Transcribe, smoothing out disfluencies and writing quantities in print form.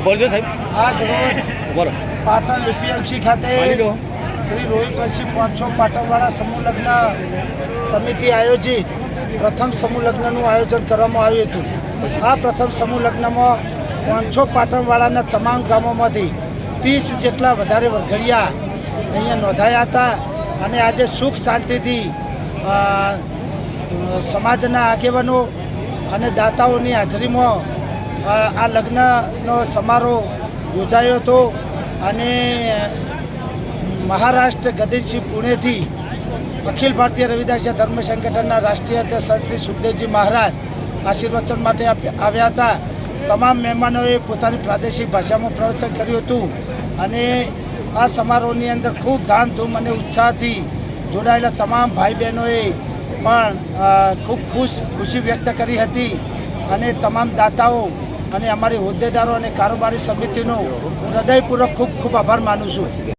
બોલજો સાહેબ. આજ રોજ બોલો. પાટણ એપીએમસી ખાતે શ્રી રોહિતભાઈ પાંચસો પાટણવાળા સમૂહ લગ્ન સમિતિ આયોજિત પ્રથમ સમૂહ લગ્નનું આયોજન કરવામાં આવ્યું હતું. આ પ્રથમ સમૂહ લગ્નમાં પાંચસો પાટણવાળાના તમામ ગામોમાંથી 30 જેટલા વધારે વરઘડિયા અહીંયા નોંધાયા હતા અને આજે સુખ શાંતિથી સમાજના આગેવાનો અને દાતાઓની હાજરીમાં આ લગ્નનો સમારોહ યોજાયો હતો અને મહારાષ્ટ્ર ગદિસિંહ પુણેથી અખિલ ભારતીય રવિદાસ ધર્મ સંગઠનના રાષ્ટ્રીય અધ્યક્ષ સંત શ્રી સુખદેવજી મહારાજ આશીર્વચન માટે આવ્યા હતા. તમામ મહેમાનોએ પોતાની પ્રાદેશિક ભાષામાં પ્રવચન કર્યું હતું અને આ સમારોહની અંદર ખૂબ ધામધૂમ અને ઉત્સાહથી જોડાયેલા તમામ ભાઈ બહેનોએ પણ ખૂબ ખુશી વ્યક્ત કરી હતી અને તમામ દાતાઓ અને અમારી હોદ્દેદારો અને કારોબારી સમિતિનો હું હૃદયપૂર્વક ખૂબ આભાર માનું છું.